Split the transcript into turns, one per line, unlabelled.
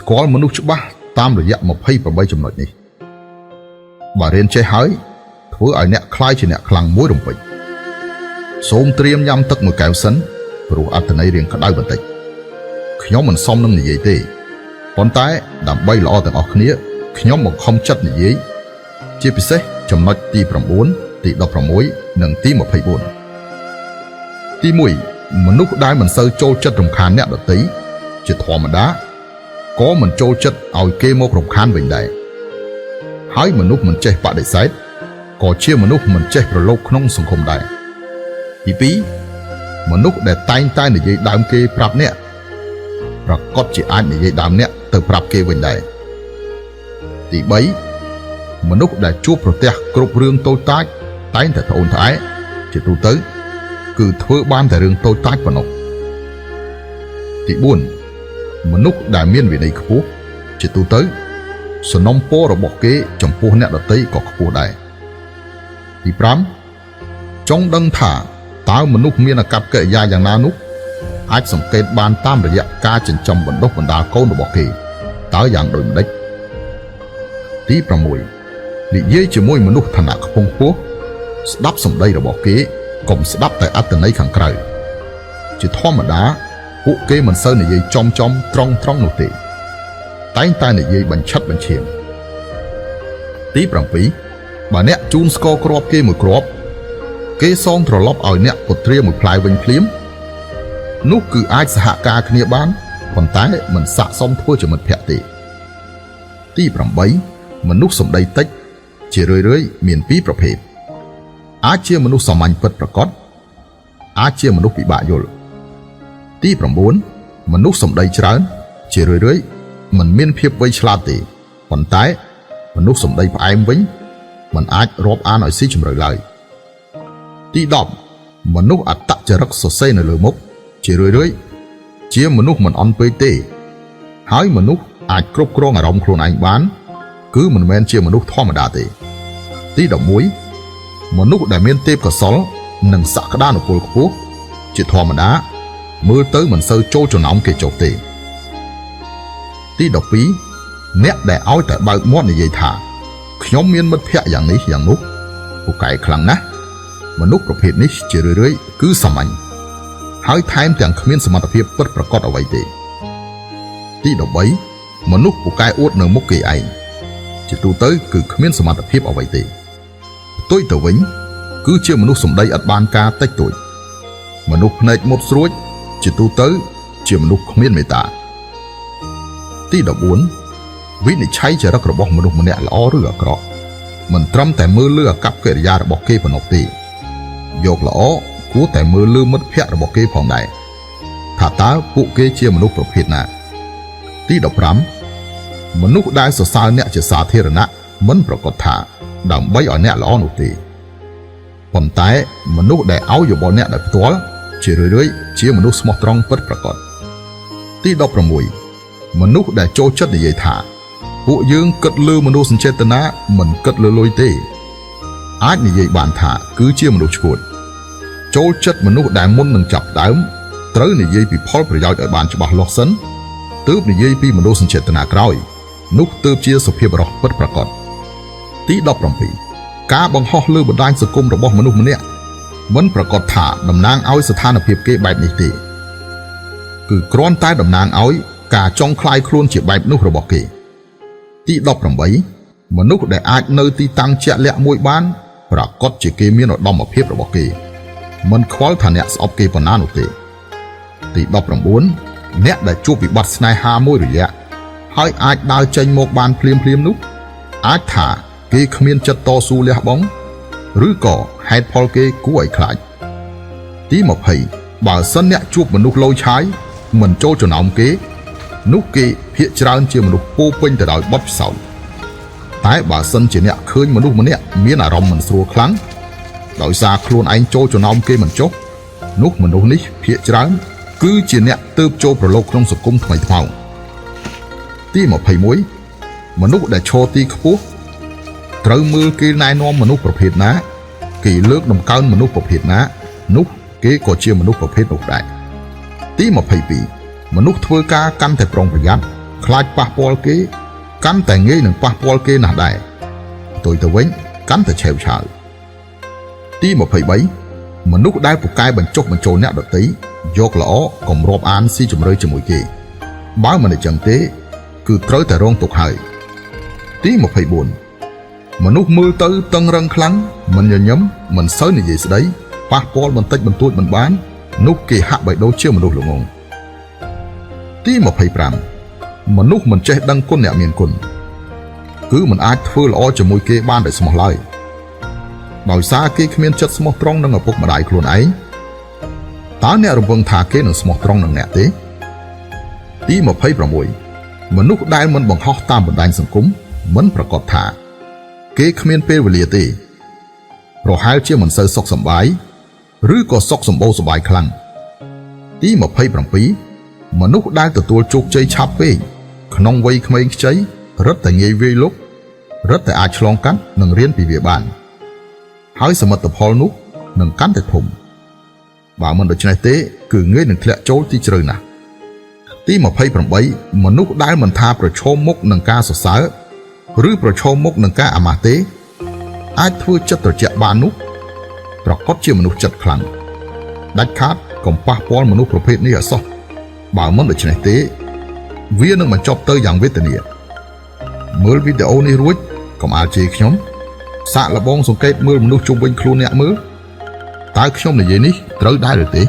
ស្គាល់មនុស្សច្បាស់តាមរយៈ28ចំណុចនេះបើរៀនចេះហើយធ្វើឲ្យអ្នកខ្លាយជាអ្នកខ្លាំងមួយរំពេចសូមត្រៀមញ៉ាំទឹកមួយកែវសិនព្រោះអត្ថន័យរៀងក្តៅបន្តិចខ្ញុំមិនសមនឹងនិយាយទេប៉ុន្តែដើម្បីល្អទាំងអស់គ្នាខ្ញុំបង្ខំចិត្តនិយាយជាពិសេសចំណុចទី9ទី16និងទី24ទី1មនុស្សដែលមិនសូវចូលចិត្តរំខានអ្នកដទៃជាធម្មតាក៏មិនចូលចិត្តឲ្យគេមករំខានវិញដែរហើយមនុស្សមិនចេះបដិសេធក៏ជាមនុស្សមិនចេះប្រឡូកក្នុងសង្គមដែរទី2មនុស្សដែលតែងតែនិយាយដើមគេប្រាប់អ្នកប្រកបជាអាចនិយាយដើមអ្នកទៅប្រាប់គេវិញដែរទី3មនុស្សដែលជួបប្រទះគ្រប់រឿងតូចតាចតែងតែត្អូញត្អែជាទូទៅគឺធ្វើបានតែរឿងតូចតាចប៉ុណ្ណោះទី4មនុស្សដែលមានវិន័យខ្ពស់ជាទូទៅសំណុំពររបស់គេចំពោះអ្នកដទៃក៏ខ្ពស់ដែរទី5ចង់ដឹងថាតើមនុស្សមានអាកប្បកិរិយាយ៉ាងណានោះអាចសង្កេតបានតាមរយៈការចិញ្ចឹមបណ្ដុះបណ្ដាលកូនរបស់គេតើយ៉ាងដូចម្ដេចទី6និយាយជាមួយមនុស្សឋានៈខ្ពង់ខ្ពស់ស្ដាប់សម្ដីរបស់គេកុំស្ដាប់តែអត្ថន័យខាងក្រៅជាធម្មតាពួកគេមិនសូវនិយាយចំត្រង់នោះទេតែងតែនិយាយបញ្ឆិតបញ្ឈៀងទី7បើអ្នកជូនស្ករគ្រាប់គេមួយគ្រាប់គេសងត្រឡប់ឲ្យអ្នកពុត្រាមួយផ្លែវិញភ្លាមនោះគឺអាចសហការគ្នាបានប៉ុន្តែមិនស័ក្តិសមធ្វើជាមិត្តភក្តិទេទី8មនុស្សសម្ដីតិចជារឿយមានពីរប្រភេទអាចជាមនុស្សសាមញ្ញពិតប្រាកដអាចជាមនុស្សពិបាកយល់ទី9មនុស្សសម្ដីច្រើនជារឿយមិនមានភាពវៃឆ្លាតទេប៉ុន្តែមនុស្សសម្ដីផ្អែមវិញមិនអាចរាប់អានឲ្យស៊ីជម្រៅឡើយទី10មនុស្សអត្តចរិតសរសេរនៅលើមុខជារឿយជាមនុស្សមិនអន់ពេកទេហើយមនុស្សអាចគ្រប់គ្រងអារម្មណ៍ខ្លួនឯងបានគឺមិនមែនជាមនុស្សធម្មតាទេទី11មនុស្សដែលមានទេពកោសល្យនិងសក្តានុពលខ្ពស់ជាធម្មតាមើលទៅមិនសូវចូលចំណោមគេចុះទេទី12អ្នកដែលឲ្យតែបើកមាត់និយាយថាខ្ញុំមានមិត្តភក្តិយ៉ាងនេះយ៉ាងនោះពូកែខ្លាំងណាស់មនុស្សប្រភេទនេះជារឿយគឺសាមញ្ញហើយថែមទាំងគ្មានសមត្ថភាពពិតប្រាកដអ្វីទេទី13មនុស្សពូកែអួតនៅមុខគេឯងជាទូទៅគឺគ្មានសមត្ថភាពអ្វីទេផ្ទុយទៅវិញគឺជាមនុស្សសម្ដីឥតបានការតិចតួចមនុស្សភ្នែកមុតស្រួចជាទូទៅជាមនុស្សគ្មានមេត្តាទី14វិនិច្ឆ័យចរិតរបស់មនុស្សម្នាក់ល្អឬអាក្រក់មិនត្រឹមតែមើលលើអាកប្បកិរិយារបស់គេប៉ុណ្ណោះទេយកល្អគួរតែមើលលើមិត្តភក្តិរបស់គេផងដែរថាតើពួកគេជាមនុស្សប្រភេទណាទី15មនុស្សដែលសរសើរអ្នកជាសាធារណៈមិនប្រកាសថាដើម្បីឲ្យអ្នកល្អនោះទេប៉ុន្តែមនុស្សដែលឲ្យយោបល់អ្នកដោយផ្ទាល់ជារឿយជាមនុស្សស្មោះត្រង់ពិតប្រាកដទី16មនុស្សដែលចូលចិត្តនិយាយថាពួកយើងគិតលើមនុស្សសញ្ចេតនាមិនគិតលើលុយទេអាចនិយាយបានថាគឺជាមនុស្សឆ្កួតចូលចិត្តមនុស្សដែលមុននឹងចាប់ដើមត្រូវនិយាយពីផលប្រយោជន៍ឲ្យបានច្បាស់លាស់សិនទើបនិយាយពីមនុស្សសញ្ចេតនាក្រោយនោះទើបជាសុភាពបុរសពិតប្រាកដទី17ការបង្ហោះលើបណ្ដាញសង្គមរបស់មនុស្សម្នាក់មិនប្រកាសថាតំណាងឲ្យស្ថានភាពគេបែបនេះទេគឺគ្រាន់តែតំណាងឲ្យការចង់คลายខ្លួនជាបែបនោះរបស់គេទី18មនុស្សដែលអាចនៅទីតាំងជាក់លាក់មួយបានប្រកាសជាគេមានឧត្តមភាពរបស់គេមិនខ្វល់ថាអ្នកស្អប់គេប៉ុណ្ណានោះទេទី19អ្នកដែលជួបវិបត្តិស្នេហាមួយរយៈហើយអាចដើរចេញមកបានភ្លាមនោះអាចថាគេគ្មានចិត្តតស៊ូលះបង់ឬក៏ហេតុផលគេគួរឲ្យខ្លាចទី20បើសិនអ្នកជួបមនុស្សលោឆាយមិនចូលចំណោមគេនោះគេភាគច្រើនជាមនុស្សពោពេញទៅដោយបទពិសោធន៍តែបើសិនជាអ្នកឃើញមនុស្សម្នាក់មានអារម្មណ៍មិនស្រួលខ្លាំងដោយសារខ្លួនឯងចូលចំណោមគេមិនចុះនោះមនុស្សនេះភាគច្រើនគឺជាអ្នកទើបចូលប្រឡូកក្នុងសង្គមថ្មីថ្មោងទី21មនុស្សដែលឈរទីខ្ពស់ត្រូវមើលគេណែនាំមនុស្សប្រភេទណាគេលើកដំកើងមនុស្សប្រភេទណានោះគេក៏ជាមនុស្សប្រភេទនោះដែរទី22មនុស្សធ្វើការកាន់តែប្រុងប្រយ័ត្ន ខ្លាចប៉ះពាល់គេកាន់តែងាយនឹងប៉ះពាល់គេណាស់ដែរផ្ទុយទៅវិញកាន់តែឆេវឆាវទី23មនុស្សដែលពូកែបញ្ចុះបញ្ចូលអ្នកដទៃយកល្អកុំរាប់អានស៊ីជម្រៅជាមួយគេបើមិនអញ្ចឹងទេគឺត្រូវតែរងទុក្ខហើយទី24មនុស្សមើលទៅតឹងរឹងខ្លាំងមិនញញឹមមិនសូវនិយាយស្ដីប៉ះពាល់បន្តិចបន្តួចមិនបាននោះគេហាក់បីដូចជាមនុស្សល្ងងទី25មនុស្សមិនចេះដឹងគុណអ្នកមានគុណគឺមិនអាចធ្វើល្អជាមួយគេបានដោយស្មោះឡើយដោយសារគេគ្មានចិត្តស្មោះត្រង់នឹងឪពុកម្ដាយខ្លួនឯងតើអ្នករំពឹងថាគេនឹងស្មោះត្រង់នឹងអ្នកទេទី26មនុស្សដែលមិនបង្ហោះតាមបណ្ដាញសង្គមមិនប្រកាសថាគេគ្មានពេលវេលាទេប្រហែលជាមិនសូវសុខសប្បាយឬក៏សុខសម្បូរសប្បាយខ្លាំងទី27មនុស្សដែលទទួលជោគជ័យឆាប់ពេកក្នុងវ័យក្មេងខ្ចីរឹតតែងាយវាយលុករឹតតែអាចឆ្លងកាត់និងរៀនពីវាបានហើយសមិទ្ធផលនោះនឹងកាន់តែធំបើមិនដូច្នេះទេគឺងាយនឹងធ្លាក់ចូលទីជ្រៅណាស់ទី28មនុស្សដែលមិនថាប្រឈមមុខនឹងការសរសើរឬប្រឈមមុខនឹងការអាម៉ាស់ទេអាចធ្វើចិត្តត្រជាក់បាននោះប្រកបជាមនុស្សចិត្តខ្លាំងដាច់ខាតកុំប៉ះពាល់មនុស្សប្រភេទនេះឲ្យសោះបើមិនដូច្នេះទេវានឹងបញ្ចប់ទៅយ៉ាងវេទនាមើលវីដេអូនេះរួចកុំអាលជេរខ្ញុំសាកល្បងសង្កេតមើលមនុស្សជុំវិញខ្លួនអ្នកមើលតើខ្ញុំនិយាយនេះត្រូវដែរឬទេ